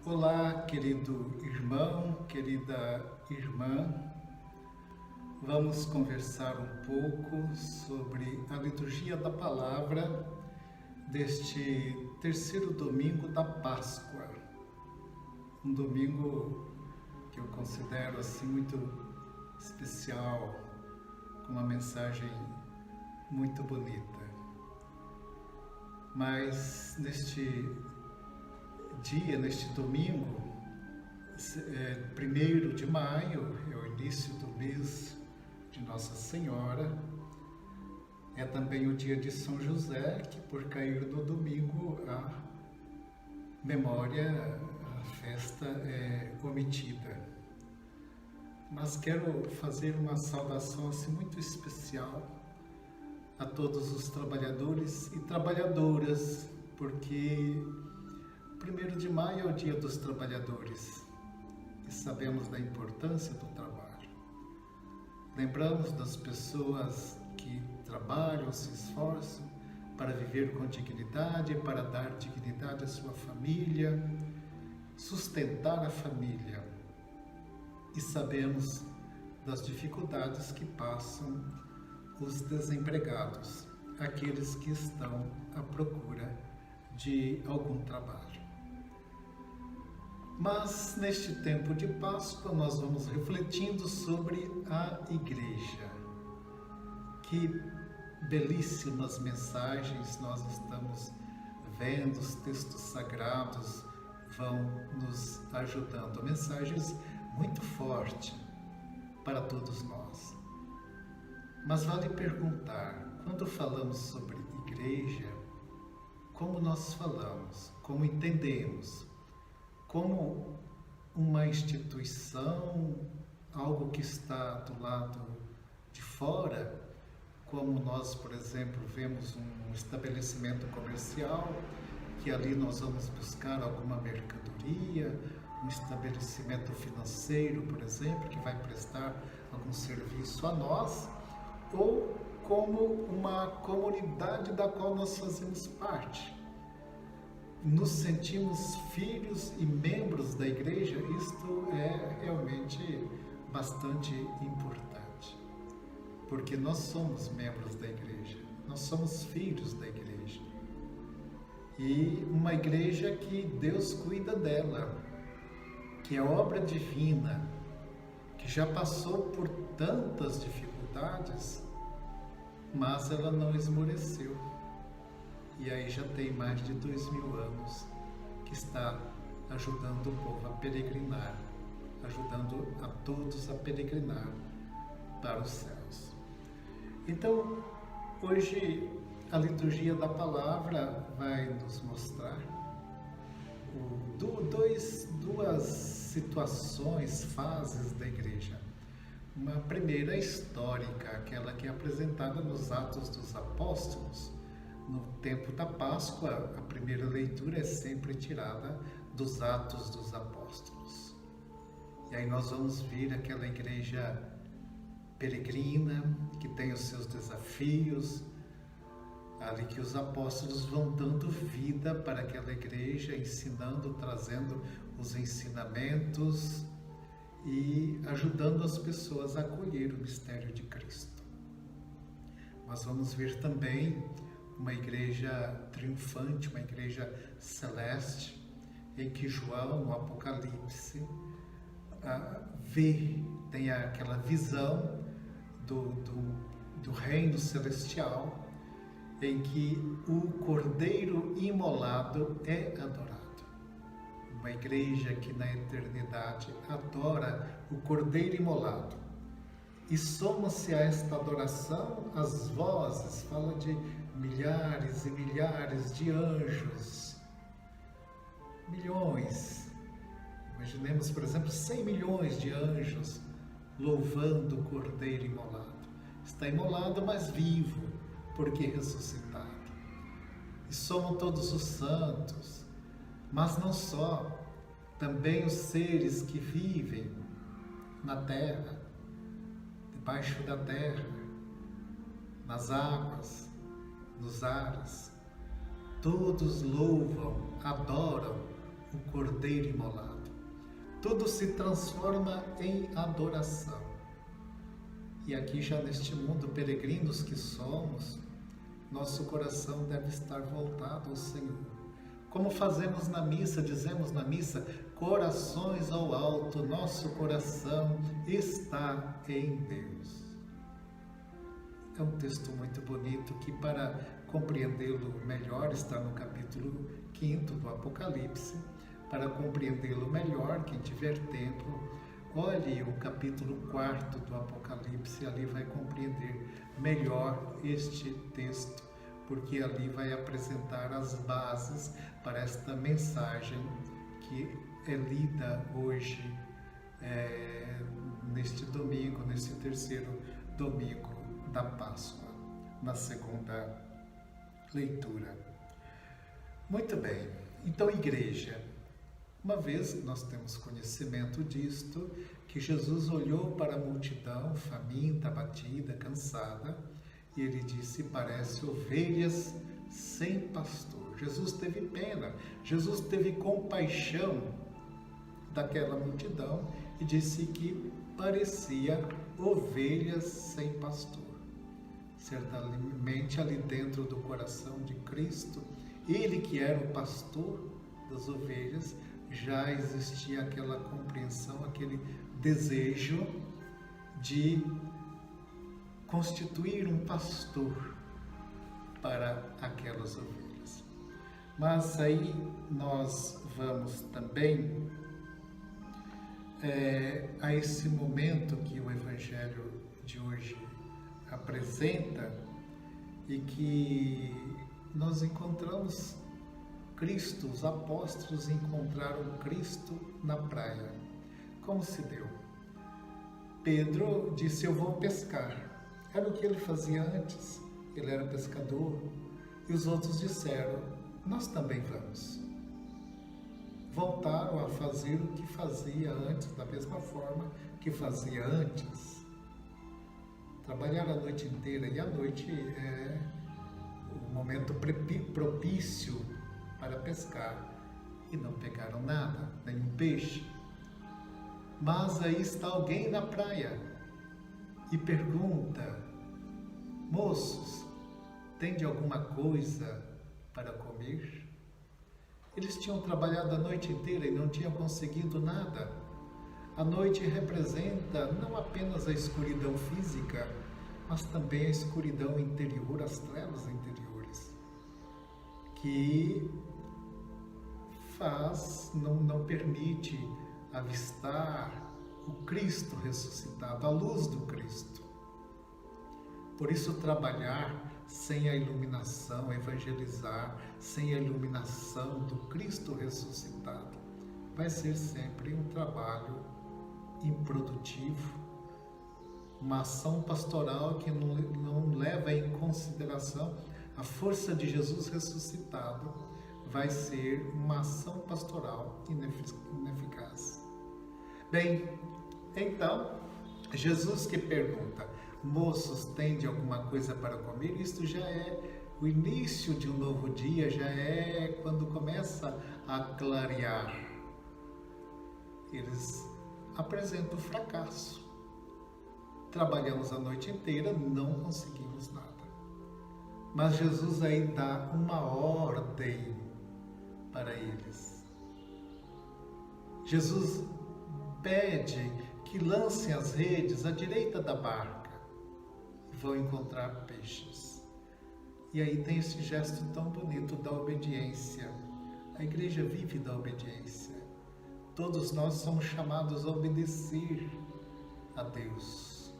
Olá, querido irmão, querida irmã. Vamos conversar um pouco sobre a liturgia da palavra deste terceiro domingo da Páscoa. Um domingo que eu considero assim muito especial, com uma mensagem muito bonita. Mas neste dia, neste domingo, 1º de maio, é o início do mês de Nossa Senhora, é também o dia de São José, que por cair no domingo a memória, a festa é omitida. Mas quero fazer uma saudação assim muito especial a todos os trabalhadores e trabalhadoras, porque 1º de maio é o dia dos trabalhadores e sabemos da importância do trabalho. Lembramos das pessoas que trabalham, se esforçam para viver com dignidade, para dar dignidade à sua família, sustentar a família. E sabemos das dificuldades que passam os desempregados, aqueles que estão à procura de algum trabalho. Mas neste tempo de Páscoa nós vamos refletindo sobre a Igreja. Que belíssimas mensagens nós estamos vendo, os textos sagrados vão nos ajudando, mensagens muito fortes para todos nós. Mas vale perguntar, quando falamos sobre Igreja, como nós falamos, como entendemos? Como uma instituição, algo que está do lado de fora, como nós, por exemplo, vemos um estabelecimento comercial, que ali nós vamos buscar alguma mercadoria, um estabelecimento financeiro, por exemplo, que vai prestar algum serviço a nós, ou como uma comunidade da qual nós fazemos parte. Nos sentimos filhos e membros da Igreja, isto é realmente bastante importante, porque nós somos membros da Igreja, nós somos filhos da Igreja, e uma Igreja que Deus cuida dela, que é obra divina, que já passou por tantas dificuldades, mas ela não esmoreceu. E aí já tem mais de 2000 anos que está ajudando o povo a peregrinar, ajudando a todos a peregrinar para os céus. Então, hoje a liturgia da palavra vai nos mostrar duas situações, fases da Igreja. Uma primeira histórica, aquela que é apresentada nos Atos dos Apóstolos. No tempo da Páscoa, a primeira leitura é sempre tirada dos Atos dos Apóstolos. E aí nós vamos ver aquela igreja peregrina, que tem os seus desafios, ali que os apóstolos vão dando vida para aquela igreja, ensinando, trazendo os ensinamentos e ajudando as pessoas a acolher o mistério de Cristo. Mas vamos ver também uma igreja triunfante, uma igreja celeste, em que João, no Apocalipse, tem aquela visão do reino celestial, em que o Cordeiro imolado é adorado. Uma igreja que na eternidade adora o Cordeiro imolado. E soma-se a esta adoração as vozes, fala de milhares e milhares de anjos, milhões. Imaginemos, por exemplo, 100 milhões de anjos louvando o Cordeiro imolado. Está imolado, mas vivo, porque ressuscitado. E somam todos os santos, mas não só, também os seres que vivem na terra, debaixo da terra, nas águas, nos ares. Todos louvam, adoram o Cordeiro imolado. Tudo se transforma em adoração. E aqui já neste mundo, peregrinos que somos, nosso coração deve estar voltado ao Senhor. Como fazemos na missa, dizemos na missa, corações ao alto, nosso coração está em Deus. É um texto muito bonito que, para compreendê-lo melhor, está no capítulo 5º do Apocalipse. Para compreendê-lo melhor, quem tiver tempo, olhe o capítulo 4º do Apocalipse, ali vai compreender melhor este texto, porque ali vai apresentar as bases para esta mensagem que é lida hoje, neste domingo, nesse terceiro domingo da Páscoa, na segunda leitura. Muito bem, então, igreja, uma vez nós temos conhecimento disto, que Jesus olhou para a multidão faminta, abatida, cansada, e ele disse: parece ovelhas sem pastor. Jesus teve pena, Jesus teve compaixão daquela multidão e disse que parecia ovelhas sem pastor. Certamente ali dentro do coração de Cristo, ele que era o pastor das ovelhas, já existia aquela compreensão, aquele desejo de constituir um pastor para aquelas ovelhas. Mas aí nós vamos também a esse momento que o Evangelho de hoje apresenta e que nós encontramos Cristo, os apóstolos encontraram Cristo na praia. Como se deu? Pedro disse: eu vou pescar. Era o que ele fazia antes, ele era pescador. E os outros disseram: nós também vamos. Voltaram a fazer o que fazia antes, da mesma forma que fazia antes. Trabalhar a noite inteira, e a noite é o momento propício para pescar, e não pegaram nada, nenhum peixe. Mas aí está alguém na praia e pergunta: moços, tem de alguma coisa para comer? Eles tinham trabalhado a noite inteira e não tinham conseguido nada. A noite representa não apenas a escuridão física, mas também a escuridão interior, as trevas interiores, que não permite avistar o Cristo ressuscitado, a luz do Cristo. Por isso, trabalhar sem a iluminação, evangelizar sem a iluminação do Cristo ressuscitado, vai ser sempre um trabalho improdutivo, uma ação pastoral que não leva em consideração a força de Jesus ressuscitado, vai ser uma ação pastoral ineficaz. Bem, então, Jesus que pergunta: moços, tem de alguma coisa para comer? Isto já é o início de um novo dia, já é quando começa a clarear. Eles apresentam o fracasso. Trabalhamos a noite inteira, não conseguimos nada. Mas Jesus aí dá uma ordem para eles. Jesus pede que lancem as redes à direita da barca e vão encontrar peixes. E aí tem esse gesto tão bonito da obediência. A igreja vive da obediência. Todos nós somos chamados a obedecer a Deus.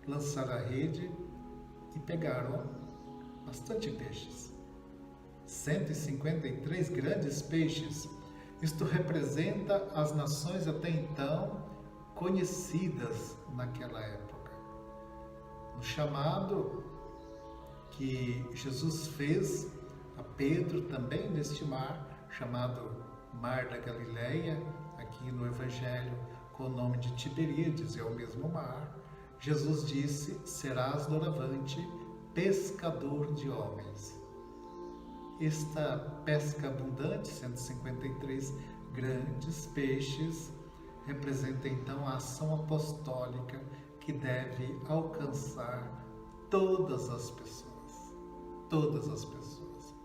Lançar a rede e pegaram bastante peixes. 153 grandes peixes. Isto representa as nações até então conhecidas naquela época. No chamado que Jesus fez a Pedro também neste mar, chamado Mar da Galileia, aqui no Evangelho com o nome de Tiberíades, é o mesmo mar. Jesus disse: serás doravante pescador de homens. esta pesca abundante, 153 grandes peixes, representa então a ação apostólica que deve alcançar todas as pessoas. Todas as pessoas.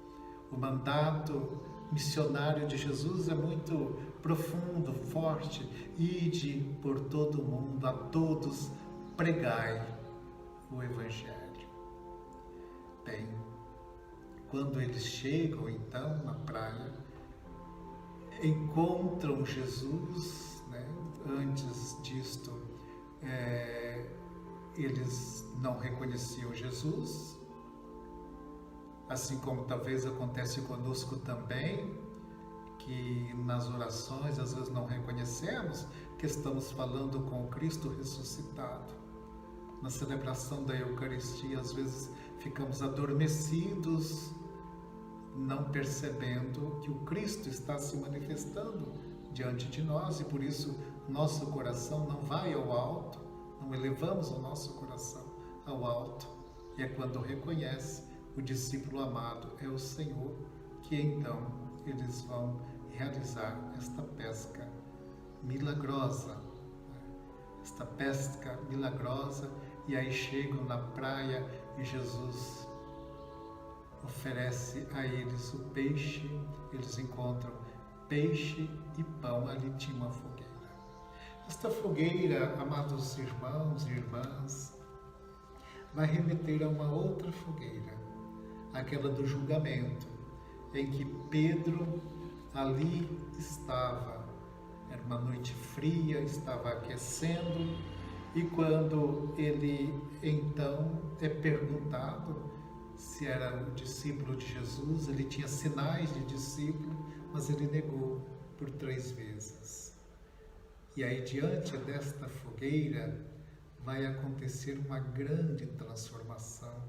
O mandato missionário de Jesus é muito profundo, forte. Ide por todo o mundo, a todos pregai o Evangelho. Bem, quando eles chegam então na praia, encontram Jesus, né? Antes disto, eles não reconheciam Jesus, assim como talvez acontece conosco também, que nas orações às vezes não reconhecemos que estamos falando com o Cristo ressuscitado. Na celebração da Eucaristia, às vezes ficamos adormecidos, não percebendo que o Cristo está se manifestando diante de nós, e por isso nosso coração não vai ao alto, não elevamos o nosso coração ao alto. E é quando reconhece o discípulo amado é o Senhor, que então eles vão realizar esta pesca milagrosa, esta pesca milagrosa, e aí chegam na praia e Jesus oferece a eles o peixe, eles encontram peixe e pão, ali tinha uma fogueira. Esta fogueira, amados irmãos e irmãs, vai remeter a uma outra fogueira, aquela do julgamento, em que Pedro ali estava. Era uma noite fria, estava aquecendo, e quando ele então é perguntado se era o discípulo de Jesus, ele tinha sinais de discípulo, mas ele negou por 3 vezes. E aí, diante desta fogueira, vai acontecer uma grande transformação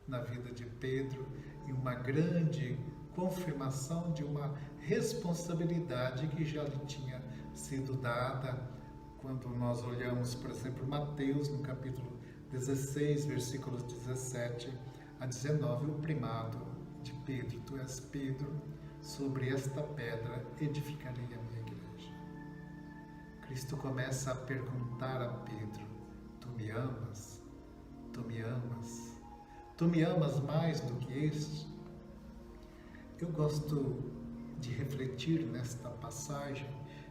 na vida de Pedro e uma grande confirmação de uma responsabilidade que já lhe tinha sido dada. Quando nós olhamos, por exemplo, Mateus, no capítulo 16, versículos 17 a 19, o primado de Pedro: tu és Pedro, sobre esta pedra edificarei a minha igreja. Cristo começa a perguntar a Pedro: tu me amas? Tu me amas? Tu me amas mais do que este? Eu gosto de refletir nesta passagem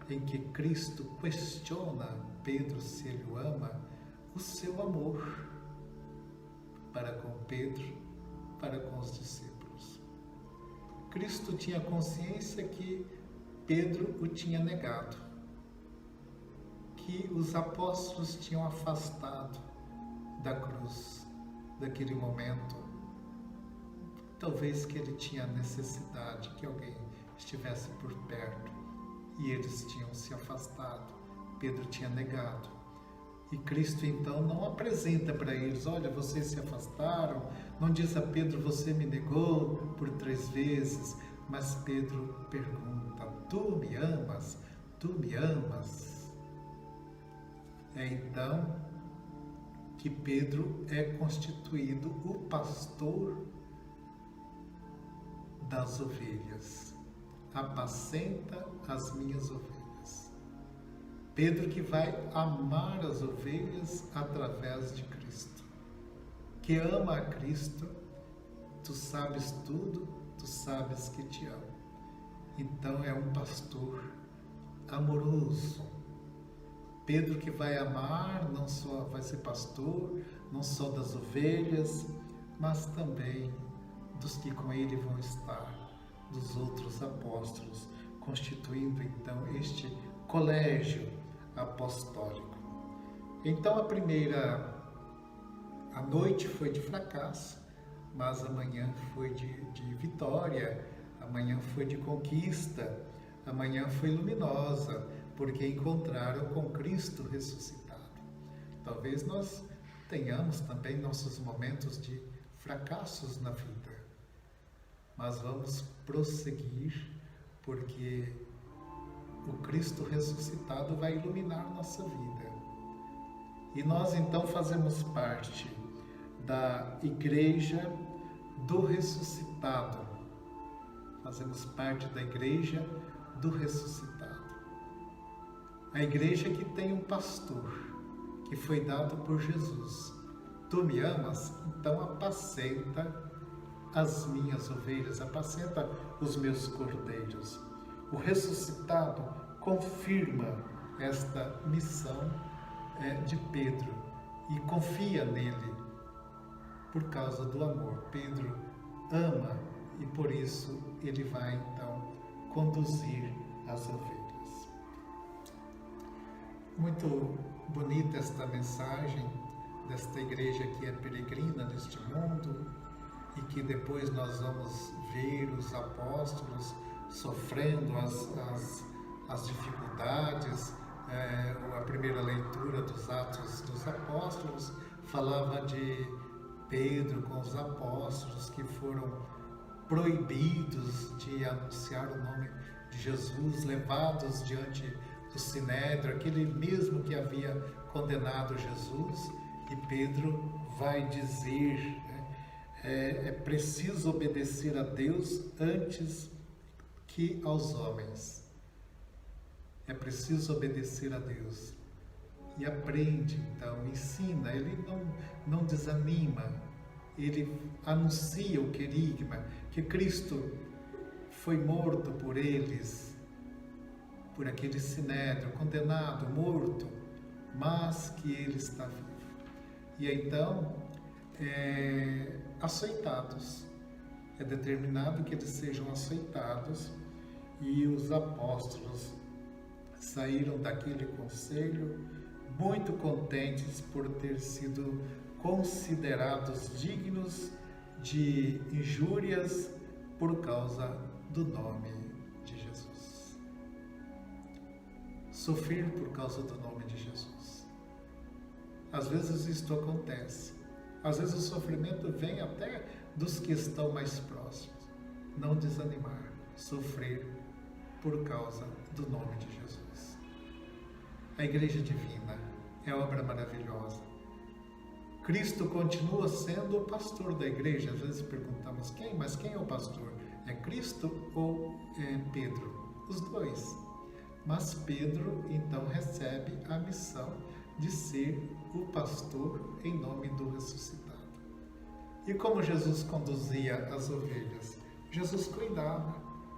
em que Cristo questiona Pedro se ele o ama, o seu amor para com Pedro, para com os discípulos. Cristo tinha consciência que Pedro o tinha negado, que os apóstolos tinham afastado da cruz, daquele momento. Talvez que ele tinha necessidade que alguém estivesse por perto, e eles tinham se afastado. Pedro tinha negado. E Cristo então não apresenta para eles: olha, vocês se afastaram. Não diz a Pedro: você me negou por 3 vezes. Mas Pedro pergunta: tu me amas? Tu me amas? É então que Pedro é constituído o pastor das ovelhas. Apacenta as minhas ovelhas. Pedro que vai amar as ovelhas através de Cristo. Que ama a Cristo, tu sabes tudo, tu sabes que te amo. Então é um pastor amoroso. Pedro que vai amar, não só vai ser pastor, não só das ovelhas, mas também dos que com ele vão estar, dos outros apóstolos, constituindo então este colégio apostólico. Então a noite foi de fracasso, mas a manhã foi de vitória, a manhã foi de conquista, a manhã foi luminosa, porque encontraram com Cristo ressuscitado. Talvez nós tenhamos também nossos momentos de fracassos na vida, mas vamos prosseguir, porque o Cristo ressuscitado vai iluminar nossa vida. E nós então fazemos parte da Igreja do Ressuscitado, fazemos parte da igreja do ressuscitado. A igreja que tem um pastor, que foi dado por Jesus. Tu me amas? Então apacenta as minhas ovelhas, apacenta os meus cordeiros. O ressuscitado confirma esta missão de Pedro e confia nele por causa do amor. Pedro ama e por isso ele vai então conduzir as ovelhas. Muito bonita esta mensagem desta igreja que é peregrina neste mundo e que depois nós vamos ver os apóstolos sofrendo as dificuldades. A primeira leitura dos Atos dos Apóstolos falava de Pedro com os apóstolos que foram proibidos de anunciar o nome de Jesus, levados diante do Sinédrio, aquele mesmo que havia condenado Jesus, e Pedro vai dizer, é preciso obedecer a Deus antes que aos homens. É preciso obedecer a Deus. E aprende, então, ensina, ele não desanima, ele anuncia o querigma, que Cristo foi morto por eles, por aquele sinédrio, condenado, morto, mas que ele está vivo. E então, aceitados, é determinado que eles sejam aceitados, e os apóstolos saíram daquele conselho muito contentes por ter sido considerados dignos de injúrias por causa do nome de Jesus. Sofrer por causa do nome de Jesus. Às vezes isto acontece. Às vezes o sofrimento vem até dos que estão mais próximos. Não desanimar, sofrer por causa do nome de Jesus. A Igreja Divina é obra maravilhosa. Cristo continua sendo o pastor da igreja. Às vezes perguntamos mas quem é o pastor? É Cristo ou é Pedro? Os dois. Mas Pedro então recebe a missão de ser o pastor em nome do ressuscitado. E como Jesus conduzia as ovelhas? Jesus cuidava,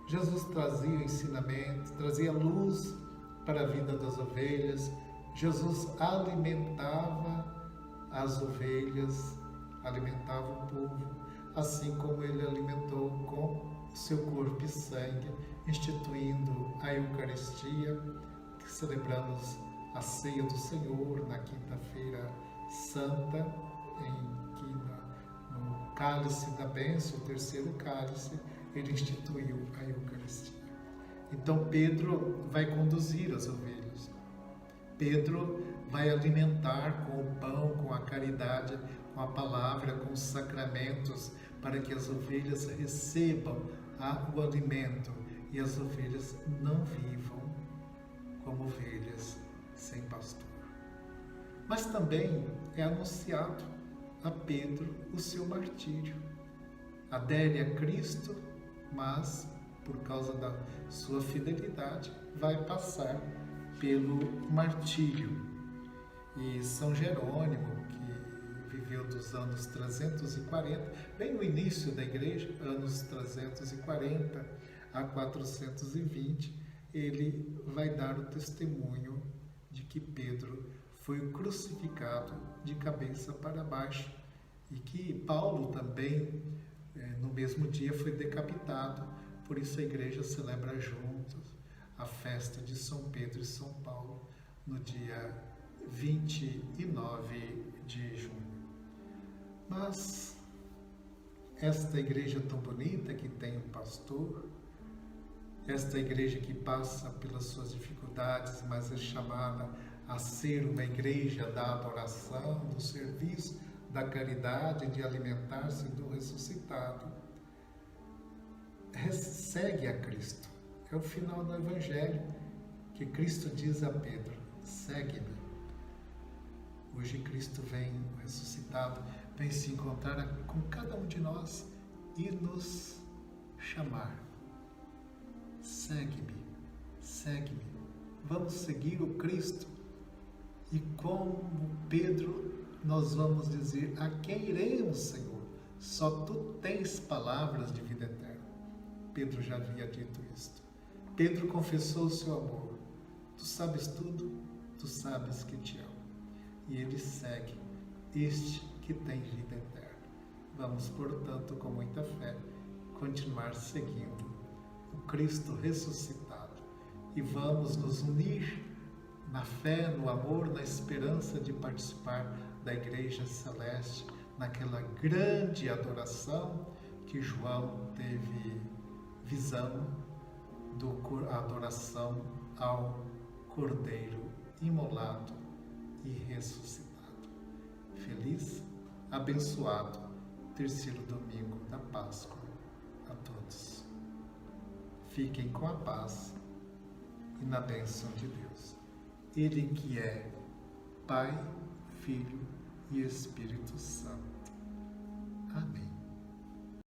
Jesus trazia ensinamento, trazia luz para a vida das ovelhas. Jesus alimentava as ovelhas, alimentava o povo, assim como ele alimentou com seu corpo e sangue, instituindo a Eucaristia, que celebramos a ceia do Senhor na quinta-feira santa, em que no cálice da bênção, o terceiro cálice, ele instituiu a Eucaristia. Então Pedro vai conduzir as ovelhas. Pedro vai alimentar com o pão, com a caridade, com a palavra, com os sacramentos, para que as ovelhas recebam o alimento e as ovelhas não vivam como ovelhas sem pastor. Mas também é anunciado a Pedro o seu martírio. Adere a Cristo, mas por causa da sua fidelidade vai passar pelo martírio. E São Jerônimo, que viveu dos anos 340, bem no início da igreja, anos 340 a 420, ele vai dar o testemunho de que Pedro foi crucificado de cabeça para baixo e que Paulo também, no mesmo dia, foi decapitado. Por isso a igreja celebra juntos a festa de São Pedro e São Paulo no dia 29 de junho. Mas esta igreja tão bonita que tem um pastor, esta igreja que passa pelas suas dificuldades, mas é chamada a ser uma igreja da adoração, do serviço, da caridade, de alimentar-se do ressuscitado, segue a Cristo. É o final do Evangelho, que Cristo diz a Pedro: segue-me. Hoje Cristo vem ressuscitado, vem se encontrar com cada um de nós e nos chamar. segue-me, segue-me. Vamos seguir o Cristo. E como Pedro, nós vamos dizer: a quem iremos, Senhor? Só tu tens palavras de vida eterna. Pedro já havia dito isto. Pedro confessou o seu amor. Tu sabes tudo, tu sabes que te amo. E ele segue este que tem vida eterna. Vamos, portanto, com muita fé, continuar seguindo o Cristo ressuscitado. E vamos nos unir na fé, no amor, na esperança de participar da Igreja Celeste, naquela grande adoração que João teve visão da adoração ao Cordeiro imolado e ressuscitado. Feliz, abençoado, terceiro domingo da Páscoa a todos. Fiquem com a paz e na bênção de Deus. Ele que é Pai, Filho e Espírito Santo.